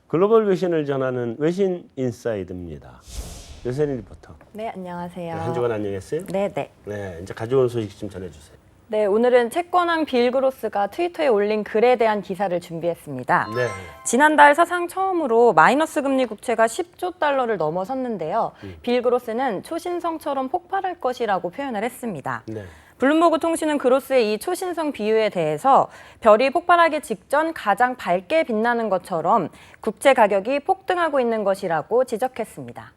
글로벌 외신을 전하는 외신 인사이드입니다. 여세린 리포터. 네, 안녕하세요. 한 주간 안녕했어요? 네. 네, 이제 가져온 소식 좀 전해주세요. 네, 오늘은 채권왕 빌 그로스가 트위터에 올린 글에 대한 기사를 준비했습니다. 네. 지난달 사상 처음으로 마이너스 금리 국채가 10조 달러를 넘어섰는데요. 빌 그로스는 초신성처럼 폭발할 것이라고 표현을 했습니다. 네. 블룸버그 통신은 그로스의 이 초신성 비유에 대해서 별이 폭발하기 직전 가장 밝게 빛나는 것처럼 국채 가격이 폭등하고 있는 것이라고 지적했습니다.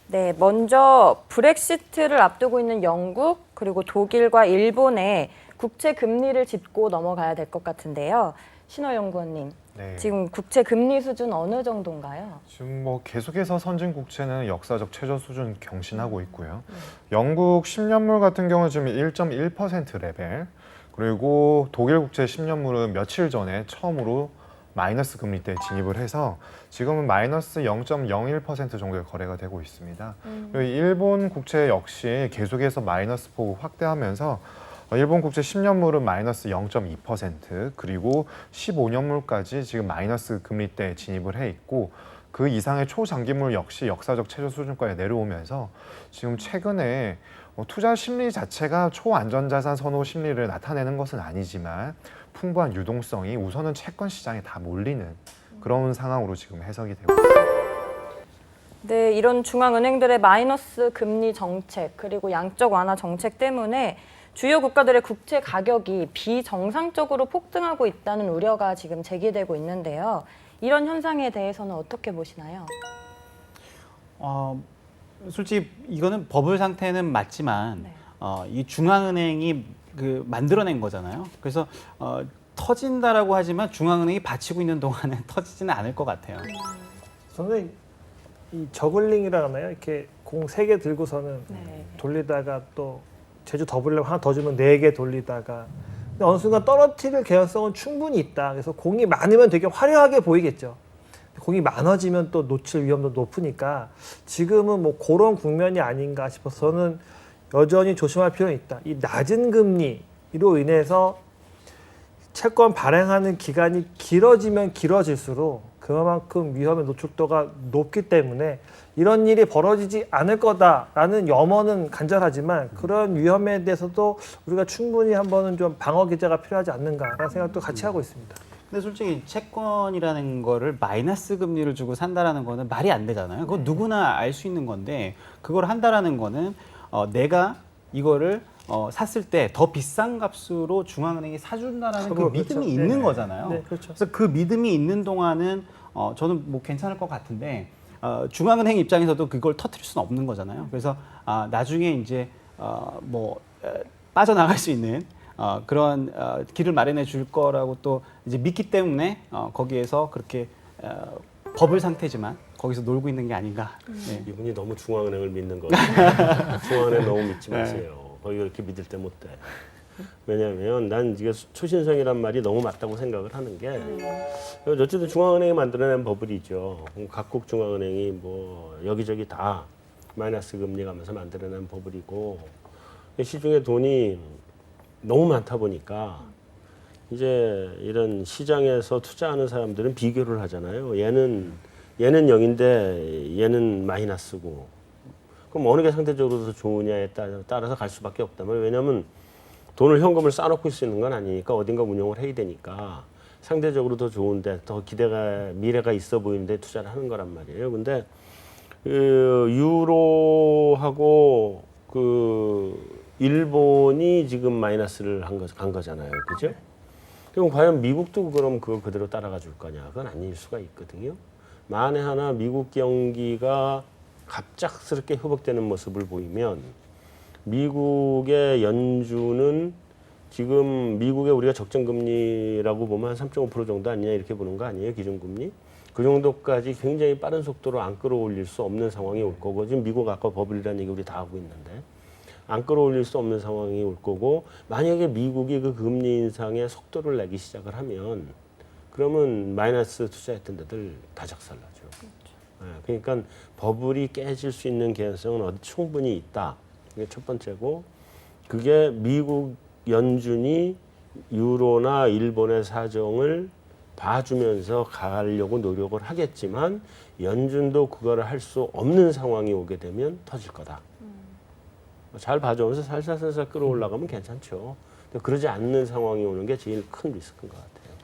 네, 먼저 브렉시트를 앞두고 있는 영국 그리고 독일과 일본의 국채 금리를 짚고 넘어가야 될 것 같은데요. 신호연구원님, 네. 지금 국채 금리 수준 어느 정도인가요? 지금 뭐 계속해서 선진 국채는 역사적 최저 수준 경신하고 있고요. 영국 10년물 같은 경우는 지금 1.1% 레벨, 그리고 독일 국채 10년물은 며칠 전에 처음으로 마이너스 금리대에 진입을 해서 지금은 마이너스 0.01% 정도의 거래가 되고 있습니다. 그리고 일본 국채 역시 계속해서 마이너스 폭을 확대하면서 일본 국채 10년물은 마이너스 0.2%, 그리고 15년물까지 지금 마이너스 금리대에 진입을 해 있고, 그 이상의 초장기물 역시 역사적 최저 수준까지 내려오면서 지금 최근에 투자 심리 자체가 초안전자산 선호 심리를 나타내는 것은 아니지만 풍부한 유동성이 우선은 채권 시장에 다 몰리는 그런 상황으로 지금 해석이 되고 있습니다. 네, 이런 중앙은행들의 마이너스 금리 정책 그리고 양적 완화 정책 때문에 주요 국가들의 국채 가격이 비정상적으로 폭등하고 있다는 우려가 지금 제기되고 있는데요. 이런 현상에 대해서는 어떻게 보시나요? 솔직히 이거는 버블 상태는 맞지만 네. 이 중앙은행이 만들어낸 거잖아요. 그래서 터진다라고 하지만 중앙은행이 받치고 있는 동안은 터지지는 않을 것 같아요. 저는 이 저글링이라 하나요? 이렇게 공 3개 들고서는 네. 돌리다가 또 제주 더블려면 하나 더 주면 4개 돌리다가 근데 어느 순간 떨어뜨릴 개연성은 충분히 있다. 그래서 공이 많으면 되게 화려하게 보이겠죠. 공이 많아지면 또 놓칠 위험도 높으니까 지금은 뭐 그런 국면이 아닌가 싶어서 저는 여전히 조심할 필요는 있다. 이 낮은 금리로 인해서 채권 발행하는 기간이 길어지면 길어질수록 그만큼 위험의 노출도가 높기 때문에 이런 일이 벌어지지 않을 거다라는 염원은 간절하지만 그런 위험에 대해서도 우리가 충분히 한번은 좀 방어 기제가 필요하지 않는가라는 생각도 같이 하고 있습니다. 근데 솔직히 채권이라는 거를 마이너스 금리를 주고 산다라는 거는 말이 안 되잖아요. 그건 누구나 알 수 있는 건데 그걸 한다라는 거는 내가 이거를 샀을 때 더 비싼 값으로 중앙은행이 사준다라는 그 그렇죠. 믿음이 네. 있는 거잖아요. 네, 그렇죠. 그래서 그 믿음이 있는 동안은 저는 뭐 괜찮을 것 같은데 중앙은행 입장에서도 그걸 터뜨릴 수는 없는 거잖아요. 그래서 나중에 이제 빠져나갈 수 있는 그런 길을 마련해 줄 거라고 또 이제 믿기 때문에 거기에서 그렇게 버블 상태지만 거기서 놀고 있는 게 아닌가. 네. 이분이 너무 중앙은행을 믿는 거 같아요. 중앙은행 너무 믿지 마세요. 거기 그렇게 믿을 때 못 돼. 왜냐하면 난 이게 초신성이란 말이 너무 맞다고 생각을 하는 게 어쨌든 중앙은행이 만들어낸 버블이죠. 각국 중앙은행이 뭐 여기저기 다 마이너스 금리 가면서 만들어낸 버블이고 시중에 돈이 너무 많다 보니까 이제 이런 시장에서 투자하는 사람들은 비교를 하잖아요. 얘는 0인데 얘는 마이너스고 그럼 어느 게 상대적으로 더 좋으냐에 따라서 갈 수밖에 없다면 왜냐하면 돈을 현금을 쌓아놓고 있을 수 있는 건 아니니까 어딘가 운용을 해야 되니까 상대적으로 더 좋은데 더 미래가 있어 보이는데 투자를 하는 거란 말이에요. 근데 유로하고 일본이 지금 마이너스를 간 거잖아요. 그죠? 그럼 과연 미국도 그럼 그거 그대로 따라가 줄 거냐? 그건 아닐 수가 있거든요. 만에 하나 미국 경기가 갑작스럽게 회복되는 모습을 보이면 미국의 연준은 지금 미국에 우리가 적정금리라고 보면 한 3.5% 정도 아니냐 이렇게 보는 거 아니에요? 기준금리? 그 정도까지 굉장히 빠른 속도로 안 끌어올릴 수 없는 상황이 올 거고 지금 미국 아까 버블이라는 얘기 우리 다 하고 있는데 안 끌어올릴 수 없는 상황이 올 거고 만약에 미국이 그 금리 인상의 속도를 내기 시작을 하면 그러면 마이너스 투자했던 데들 다 작살나죠. 그러니까 버블이 깨질 수 있는 개연성은 어디 충분히 있다. 이게 첫 번째고 그게 미국 연준이 유로나 일본의 사정을 봐주면서 가려고 노력을 하겠지만 연준도 그거를 할 수 없는 상황이 오게 되면 터질 거다. 잘 봐주면서 살살살살 끌어올라가면 괜찮죠. 근데 그러지 않는 상황이 오는 게 제일 큰 리스크인 것 같아요.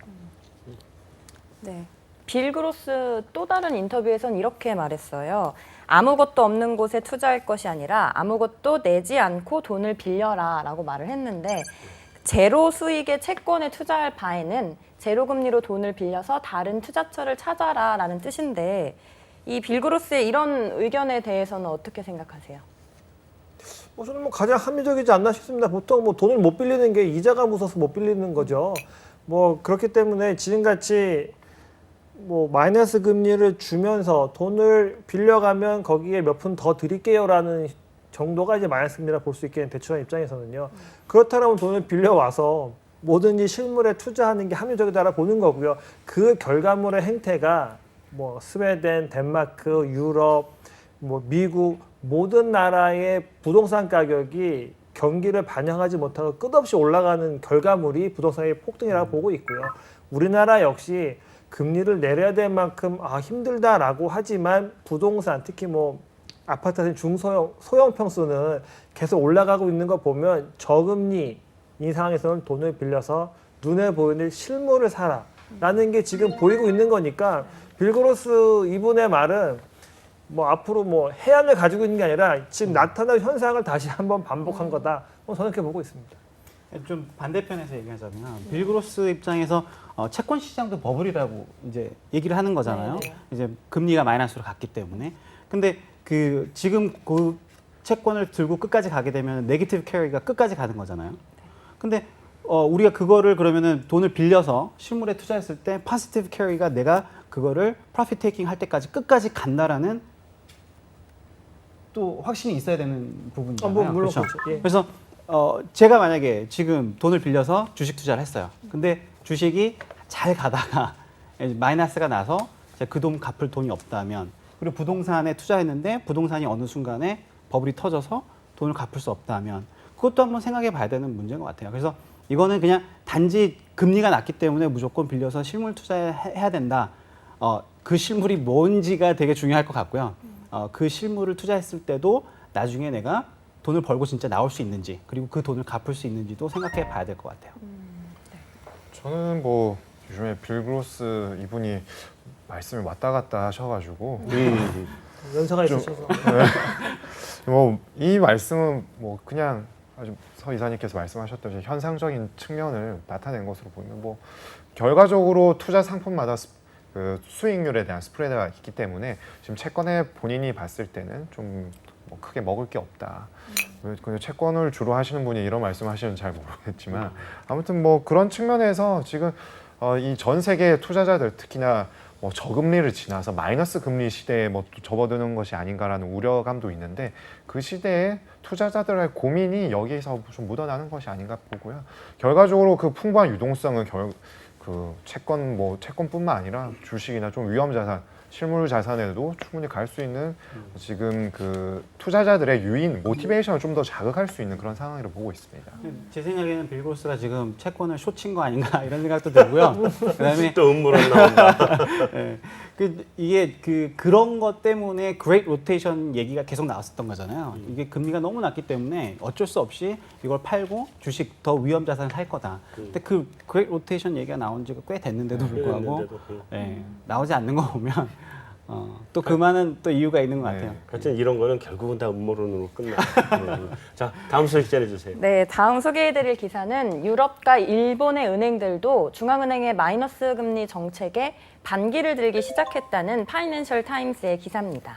네. 빌 그로스 또 다른 인터뷰에선 이렇게 말했어요. 아무것도 없는 곳에 투자할 것이 아니라 아무것도 내지 않고 돈을 빌려라 라고 말을 했는데 제로 수익의 채권에 투자할 바에는 제로 금리로 돈을 빌려서 다른 투자처를 찾아라 라는 뜻인데 이 빌 그로스의 이런 의견에 대해서는 어떻게 생각하세요? 저는 뭐 가장 합리적이지 않나 싶습니다. 보통 뭐 돈을 못 빌리는 게 이자가 무서워서 못 빌리는 거죠. 뭐 그렇기 때문에 지금같이 뭐 마이너스 금리를 주면서 돈을 빌려가면 거기에 몇 푼 더 드릴게요라는 정도가 이제 마이너스 금리라 볼 수 있겠는 대출한 입장에서는요. 그렇다면 돈을 빌려와서 뭐든지 실물에 투자하는 게 합리적이다라 보는 거고요. 그 결과물의 행태가 뭐 스웨덴, 덴마크, 유럽, 뭐 미국 모든 나라의 부동산 가격이 경기를 반영하지 못하고 끝없이 올라가는 결과물이 부동산의 폭등이라고 보고 있고요. 우리나라 역시 금리를 내려야 될 만큼 힘들다라고 하지만 부동산 특히 뭐 아파트 같은 소형 평수는 계속 올라가고 있는 거 보면 저금리 이 상황에서는 돈을 빌려서 눈에 보이는 실물을 사라라는 게 지금 보이고 있는 거니까 빌 그로스 이분의 말은 뭐 앞으로 뭐 해안을 가지고 있는 게 아니라 지금 나타난 현상을 다시 한번 반복한 거다. 저는 그렇게 보고 있습니다. 좀 반대편에서 얘기하자면 빌 그로스 입장에서 채권 시장도 버블이라고 이제 얘기를 하는 거잖아요. 네. 이제 금리가 마이너스로 갔기 때문에. 근데 그 지금 그 채권을 들고 끝까지 가게 되면 네거티브 캐리가 끝까지 가는 거잖아요. 근데 우리가 그거를 그러면은 돈을 빌려서 실물에 투자했을 때 포지티브 캐리가 내가 그거를 프로핏 테이킹 할 때까지 끝까지 간다라는 또 확신이 있어야 되는 부분이잖아요. 물론 그렇죠? 그렇죠. 예. 그래서 제가 만약에 지금 돈을 빌려서 주식 투자를 했어요. 근데 주식이 잘 가다가 마이너스가 나서 그 돈 갚을 돈이 없다면 그리고 부동산에 투자했는데 부동산이 어느 순간에 버블이 터져서 돈을 갚을 수 없다면 그것도 한번 생각해 봐야 되는 문제인 것 같아요. 그래서 이거는 그냥 단지 금리가 낮기 때문에 무조건 빌려서 실물 투자해야 된다. 그 실물이 뭔지가 되게 중요할 것 같고요. 그 실물을 투자했을 때도 나중에 내가 돈을 벌고 진짜 나올 수 있는지 그리고 그 돈을 갚을 수 있는지도 생각해 봐야 될 것 같아요. 저는 뭐 요즘에 빌 그로스 이분이 말씀을 왔다 갔다 하셔가지고 연세가 있으셔서 뭐 이 말씀은 뭐 그냥 아주 서 이사님께서 말씀하셨듯이 현상적인 측면을 나타낸 것으로 보면 뭐 결과적으로 투자 상품마다 그 수익률에 대한 스프레드가 있기 때문에 지금 채권에 본인이 봤을 때는 좀 뭐 크게 먹을 게 없다. 근데 채권을 주로 하시는 분이 이런 말씀하시는지 잘 모르겠지만 아무튼 뭐 그런 측면에서 지금 이 전 세계 투자자들 특히나 뭐 저금리를 지나서 마이너스 금리 시대에 뭐 또 접어드는 것이 아닌가라는 우려감도 있는데 그 시대에 투자자들의 고민이 여기에서 좀 묻어나는 것이 아닌가 보고요. 결과적으로 그 풍부한 유동성은 그 채권뿐만 아니라 주식이나 좀 위험 자산, 실물 자산에도 충분히 갈 수 있는 지금 그 투자자들의 유인, 모티베이션을 좀 더 자극할 수 있는 그런 상황이라고 보고 있습니다. 제 생각에는 빌 그로스가 지금 채권을 쇼친 거 아닌가 이런 생각도 들고요. 그다음에 또 음모론 나온다. 네. 이게 그런 것 때문에 그레이트 로테이션 얘기가 계속 나왔었던 거잖아요. 이게 금리가 너무 낮기 때문에 어쩔 수 없이 이걸 팔고 주식 더 위험 자산을 살 거다. 근데 그 그레이트 로테이션 얘기가 나온 지가 꽤 됐는데도 불구하고 나오지 않는 거 보면 또 그만한 또 이유가 있는 것 같아요. 하여튼 이런 거는 결국은 다 음모론으로 끝나. 자, 다음 소식 전해주세요. 네, 다음 소개해드릴 기사는 유럽과 일본의 은행들도 중앙은행의 마이너스 금리 정책에 반기를 들기 시작했다는 파이낸셜 타임스의 기사입니다.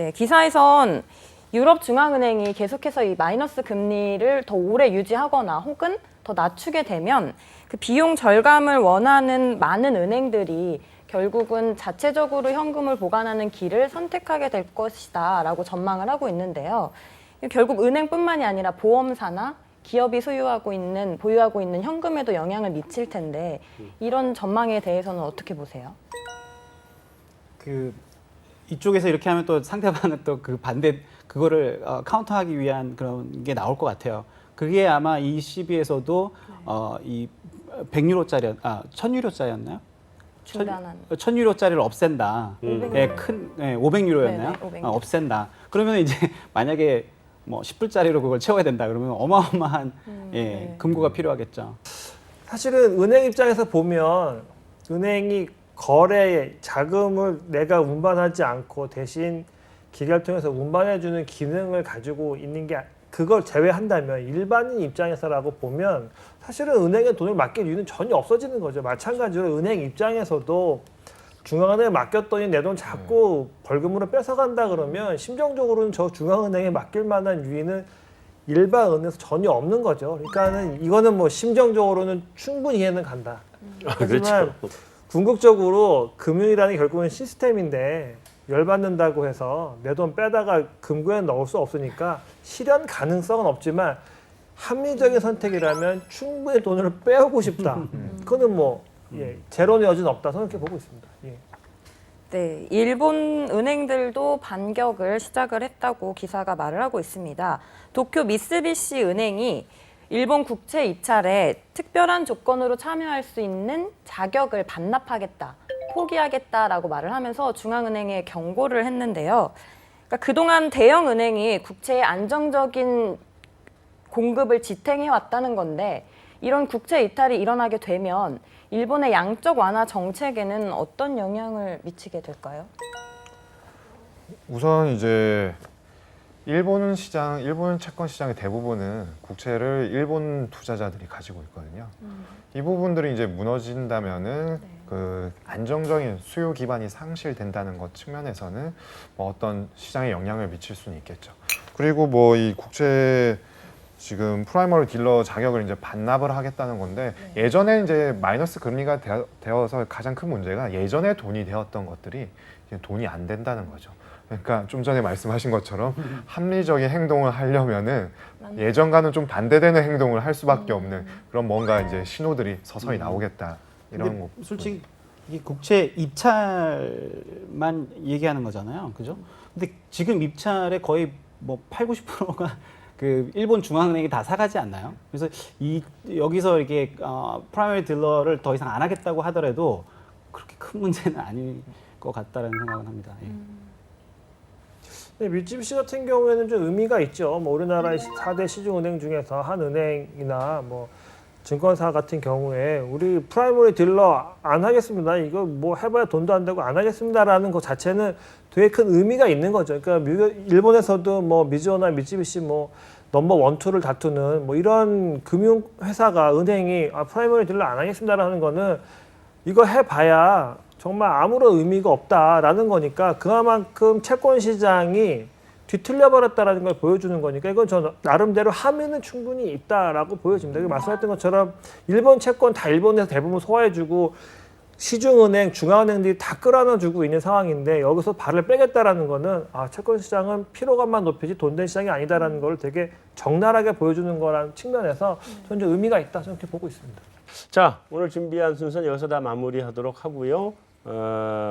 네, 기사에선 유럽중앙은행이 계속해서 이 마이너스 금리를 더 오래 유지하거나 혹은 더 낮추게 되면 그 비용 절감을 원하는 많은 은행들이 결국은 자체적으로 현금을 보관하는 길을 선택하게 될 것이다라고 전망을 하고 있는데요. 결국 은행뿐만이 아니라 보험사나 기업이 보유하고 있는 현금에도 영향을 미칠 텐데 이런 전망에 대해서는 어떻게 보세요? 그 이쪽에서 이렇게 하면 또 상대방은 또 그 반대 그거를 카운터하기 위한 그런 게 나올 것 같아요. 그게 아마 이 CB에서도 이 100유로짜리 1000유로짜리였나요? 중단한. 1000유로짜리를 없앤다. 500 예, 큰 500유로였나요? 네네, 500 없앤다. 그러면 이제 만약에 뭐 10불짜리로 그걸 채워야 된다 그러면 어마어마한 네. 금고가 필요하겠죠. 사실은 은행 입장에서 보면 은행이 거래에 자금을 내가 운반하지 않고 대신 기계를 통해서 운반해주는 기능을 가지고 있는 게 그걸 제외한다면 일반인 입장에서라고 보면 사실은 은행에 돈을 맡길 이유는 전혀 없어지는 거죠. 마찬가지로 은행 입장에서도 중앙은행에 맡겼더니 내 돈 자꾸 벌금으로 뺏어간다 그러면 심정적으로는 저 중앙은행에 맡길 만한 유인은 일반 은행에서 전혀 없는 거죠. 그러니까는 이거는 뭐 심정적으로는 충분히 이해는 간다. 하지만 궁극적으로 금융이라는 게 결국은 시스템인데 열받는다고 해서 내 돈 빼다가 금고에 넣을 수 없으니까 실현 가능성은 없지만 합리적인 선택이라면 충분히 돈을 빼오고 싶다. 그거는 뭐 제로의 여지는 없다. 저는 그렇게 보고 있습니다. 예. 네, 일본 은행들도 반격을 시작을 했다고 기사가 말을 하고 있습니다. 도쿄 미쓰비시 은행이 일본 국채 입찰에 특별한 조건으로 참여할 수 있는 자격을 반납하겠다, 포기하겠다라고 말을 하면서 중앙은행에 경고를 했는데요. 그러니까 그동안 대형 은행이 국채의 안정적인 공급을 지탱해 왔다는 건데 이런 국채 이탈이 일어나게 되면 일본의 양적 완화 정책에는 어떤 영향을 미치게 될까요? 우선 이제 일본 채권 시장의 대부분은 국채를 일본 투자자들이 가지고 있거든요. 이 부분들이 이제 무너진다면은 그 안정적인 수요 기반이 상실된다는 것 측면에서는 뭐 어떤 시장에 영향을 미칠 수는 있겠죠. 그리고 뭐 이 국채 지금 프라이머리 딜러 자격을 이제 반납을 하겠다는 건데 예전에 이제 마이너스 금리가 되어서 가장 큰 문제가 예전에 돈이 되었던 것들이 이제 돈이 안 된다는 거죠. 그러니까 좀 전에 말씀하신 것처럼 합리적인 행동을 하려면은 예전과는 좀 반대되는 행동을 할 수밖에 없는 그런 뭔가 이제 신호들이 서서히 나오겠다 이런 거. 솔직히 이 국채 입찰만 얘기하는 거잖아요, 그죠? 근데 지금 입찰에 거의 뭐 80~90%가 그 일본 중앙은행이 다 사가지 않나요? 그래서 여기서 이렇게 프라이머리 딜러를 더 이상 안 하겠다고 하더라도 그렇게 큰 문제는 아닐 것 같다라는 생각은 합니다. 예. 네, 미쓰비시 같은 경우에는 좀 의미가 있죠. 뭐 우리나라의 4대 시중은행 중에서 한 은행이나 뭐 증권사 같은 경우에 우리 프라이머리 딜러 안 하겠습니다. 이거 뭐 해봐야 돈도 안 되고 안 하겠습니다라는 것 자체는 되게 큰 의미가 있는 거죠. 그러니까 일본에서도 뭐 미즈호나 미쓰비시 뭐 넘버 1, 2를 다투는 뭐 이런 금융회사가 은행이 프라이머리 딜러 안 하겠습니다라는 거는 이거 해봐야 정말 아무런 의미가 없다라는 거니까 그만큼 채권 시장이 뒤틀려 버렸다라는 걸 보여주는 거니까 이건 저는 나름대로 함의는 충분히 있다라고 보여집니다. 말씀하셨던 것처럼 일본 채권 다 일본에서 대부분 소화해주고 시중은행, 중앙은행들이 다 끌어안아주고 있는 상황인데 여기서 발을 빼겠다라는 거는 채권 시장은 피로감만 높이지 돈 된 시장이 아니다라는 걸 되게 적나라하게 보여주는 거라는 측면에서 저는 좀 의미가 있다 저는 이렇게 보고 있습니다. 자, 오늘 준비한 순서는 여기서 다 마무리하도록 하고요.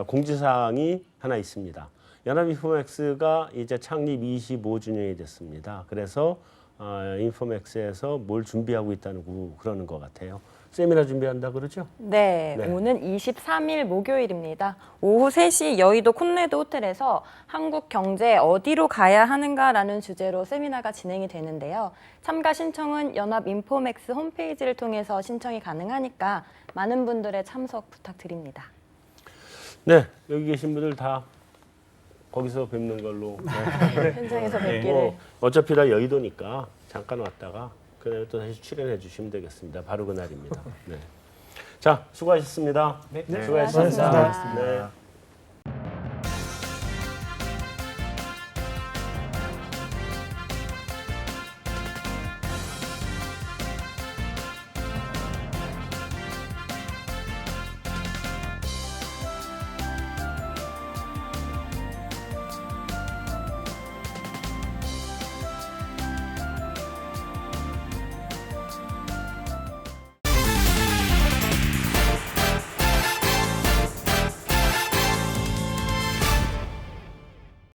공지사항이 하나 있습니다. 연합인포맥스가 이제 창립 25주년이 됐습니다. 그래서 인포맥스에서 뭘 준비하고 있다는 그러는 것 같아요. 세미나 준비한다 그러죠? 네, 네. 오는 23일 목요일입니다. 오후 3시 여의도 콘레드 호텔에서 한국 경제 어디로 가야 하는가라는 주제로 세미나가 진행이 되는데요. 참가 신청은 연합인포맥스 홈페이지를 통해서 신청이 가능하니까 많은 분들의 참석 부탁드립니다. 네, 여기 계신 분들 다 거기서 뵙는 걸로. 네. 현장에서 뵙기를. 뭐 어차피 다 여의도니까 잠깐 왔다가 그다음에 또 다시 출연해 주시면 되겠습니다. 바로 그날입니다. 네. 자, 수고하셨습니다. 네. 수고하셨습니다. 수고하셨습니다. 네.